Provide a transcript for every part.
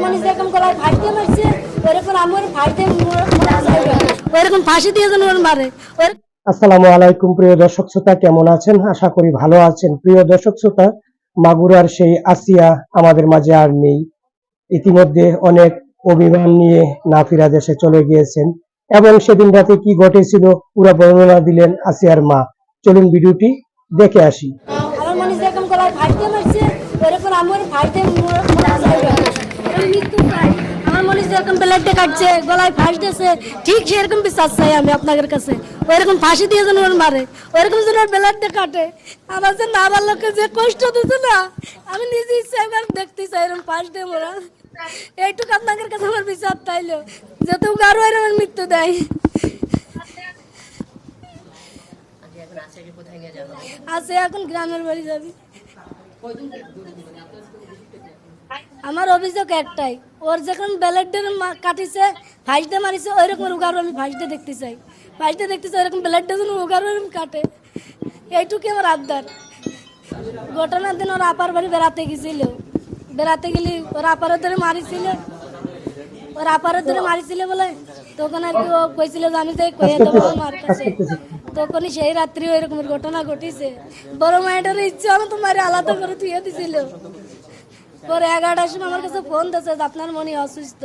মানুষ এরকম গলায় ফাঁসতে মারছে, ওরকম আমার ফাঁসতে ওরকম ফাঁসি দিয়ে যেন ওর মারে। আসসালামু আলাইকুম প্রিয় দর্শক শ্রোতা, কেমন আছেন? আশা করি ভালো আছেন। প্রিয় দর্শক শ্রোতা, মাগুরার সেই আসিয়া আমাদের মাঝে আর নেই। ইতিমধ্যে অনেক অভিমান নিয়ে নাফিরা দেশে চলে গিয়েছেন এবং সেদিন রাতে কি ঘটেছিল পুরো বর্ণনা দিলেন আসিয়ার মা। চলুন ভিডিওটি দেখে আসি। আমার মানুষ এরকম গলায় ফাঁসতে মারছে, ওরকম আমার ফাঁসতে মৃত্যু চাই। আমার মানুষ এরকম ব্লেডে কাটছে, গলায় ফাঁস দিয়েছে, ঠিক সেরকম বিচার চাই আমি আপনাদের কাছে। ওইরকম ফাঁসি দিয়ে যেন ওর মারে, ওইরকম যেন ওর ব্লেডে কাটে। আমার যে না আমার লোককে যে কষ্ট দিচ্ছে না, আমি নিজে ইচ্ছা একবার দেখতে চাই এরকম ফাঁস দিয়ে মোরা। এইটুকু আপনাদের কাছে আমার বিচার চাইলো, যেহেতু আরো এরকম মৃত্যু দেয়। আছে এখন গ্রামের বাড়ি যাবি। আমার অভিযোগ একটাই, ওর যখন ব্লেডের কাটিছে, ফাঁসতে মারিছে, ওইরকম উগারও আমি ফাঁসতে দেখতে চাই। ফাঁসতে দেখতে চাই ওইরকম ব্লেডটা যেন উগারও এরকম কাটে, এইটুকুই আমার আবদার। ঘটনার দিন ওর আপার বাড়ি বেড়াতে গেছিল, বেড়াতে গেলি ওর আপারের ধরে মারিছিল, ওর আপারের ধরে মারিছিল বলে তখন আর কি ও কইছিল যে আমি যাই কয়ে দেবো মার কাছে। তখনই সেই রাত্রি ওই রকমের ঘটনা ঘটিছে। বড় মায়ের ইচ্ছে হলো তোমার আলাদা করে থুয়ে দিছিল। পরে 11টার সময় আমার কাছে ফোন দিয়েছে যে আপনার মনে অসুস্থ।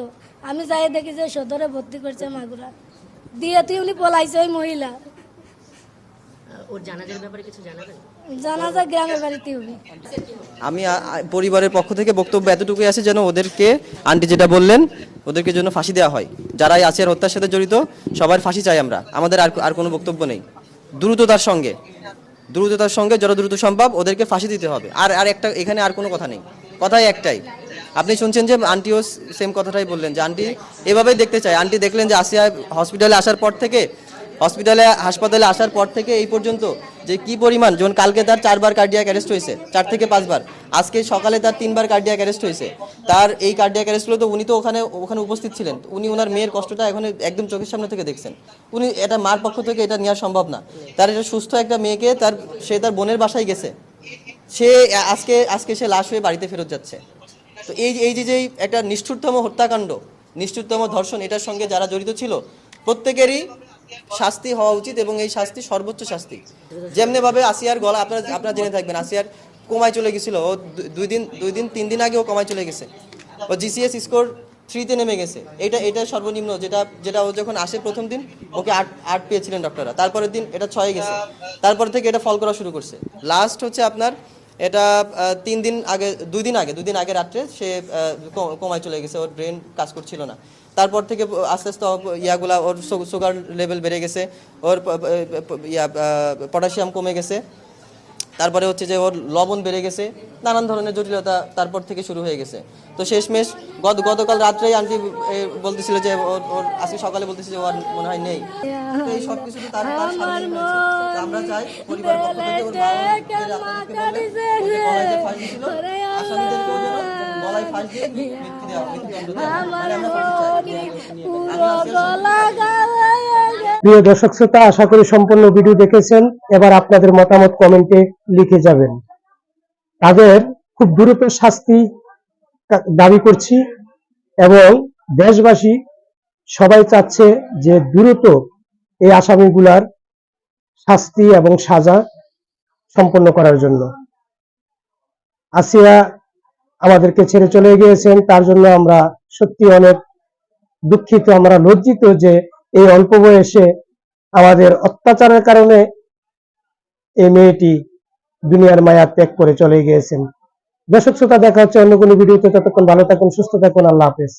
আমি যাই দেখি যে সদরে ভর্তি করছে মাগুরা দিয়ে, তুই উনি পলাইছে ওই মহিলা। ওর জানাজার ব্যাপারে কিছু জানাবেন? জানাজা গ্রামের বাড়িতে হবে। আমি পরিবারের পক্ষ থেকে বক্তব্য এতটুকুই আছে যেন ওদেরকে, আন্টি যেটা বললেন, ওদেরকে যেন ফাঁসি দেওয়া হয়। যারাই আছে হত্যার সাথে জড়িত সবার ফাঁসি চাই আমরা। আমাদের আর কোনো বক্তব্য নেই। দ্রুততার সঙ্গে যত দ্রুত সম্ভব ওদেরকে ফাঁসি দিতে হবে। আর একটা এখানে আর কোনো কথা নেই, কথাই একটাই। আপনি শুনছেন যে আন্টিও সেম কথাটাই বললেন যে আন্টি এভাবেই দেখতে চায়। আন্টি দেখলেন যে আসিয়া হাসপাতালে আসার পর থেকে এই পর্যন্ত যে কি পরিমাণ, যেমন কালকে তার 4বার কার্ডিয়াক অ্যারেস্ট হয়েছে, 4 থেকে 5 বার। আজকে সকালে তার 3বার কার্ডিয়াক অ্যারেস্ট হয়েছে। তার এই কার্ডিয়াক অ্যারেস্টগুলো তো উনি তো ওখানে উপস্থিত ছিলেন। উনি ওনার মেয়ের কষ্টটা এখন একদম চোখের সামনে থেকে দেখছেন। উনি এটা মার পক্ষ থেকে এটা নেওয়া সম্ভব না। তার এটা সুস্থ একটা মেয়েকে সে তার বোনের বাসায় গেছে, সে আজকে সে লাশ হয়ে বাড়িতে ফেরত যাচ্ছে। তো এই যে একটা নিষ্ঠুরতম হত্যাকাণ্ড, নিষ্ঠুরতম ধর্ষণ, এটার সঙ্গে যারা জড়িত ছিল প্রত্যেকেরই শাস্তি হওয়া উচিত এবং এই শাস্তি সর্বোচ্চ শাস্তি। যেমনি ভাবে আসিয়ার গলা আপনারা জেনে থাকবেন, আসিয়ার কোমায় চলে গেছিল। ও 3 দিন আগে ও কোমায় চলে গেছে। ও জিসিএস স্কোর 3-তে নেমে গেছে। এটা সর্বনিম্ন, যেটা ও যখন আসে প্রথম দিন ওকে 8 পেয়েছিলেন ডক্টররা। তারপরের দিন এটা 6-এ গেছে। তারপর থেকে এটা ফল করা শুরু করছে। লাস্ট হচ্ছে আপনার এটা 2 দিন আগে রাত্রে সে কোমায় চলে গেছে। ওর ব্রেন কাজ করছিল না। তারপর থেকে আস্তে আস্তে ইয়াগুলা, ওর সুগার লেভেল বেড়ে গেছে, ওর পটাশিয়াম কমে গেছে, তারপরে হচ্ছে যে ওর লবণ বেড়ে গেছে, নানান ধরনের জটিলতা তারপর থেকে শুরু হয়ে গেছে। তো শেষমেশ গতকাল রাত্রেই আন্টি বলতেছিল যে ওর আজকে সকালে বলতেছিল যে ওর মনে হয় নেই। তো এই সব কিছু তার সামনে হয়েছে। আমরা চাই পরিবারের পক্ষ থেকে ওর আসামিদেরকে গলায় ফাঁস দিয়ে মৃত্যু দেওয়া। প্রিয় দর্শক শ্রোতা, আশা করি সম্পূর্ণ ভিডিও দেখেছেন। এবার আপনাদের মতামত কমেন্টে লিখে যাবেন। তাদের খুব দ্রুত শাস্তি দাবি করছি এবং দেশবাসী সবাই চাচ্ছে যে দ্রুত এই আসামিগুলার শাস্তি এবং সাজা সম্পন্ন করার জন্য। আসিয়া আমাদেরকে ছেড়ে চলে গিয়েছেন, তার জন্য আমরা সত্যি অনেক দুঃখিত, আমরা লজ্জিত যে এই অল্প বয়সে আমাদের অত্যাচারের কারণে এই মেয়েটি দুনিয়ার মায়া ত্যাগ করে চলে গিয়েছেন। দর্শক শ্রোতা, দেখা হচ্ছে অন্য কোনো ভিডিওতে। ততক্ষণ ভালো থাকুন, সুস্থ থাকুন। আল্লাহ হাফেজ।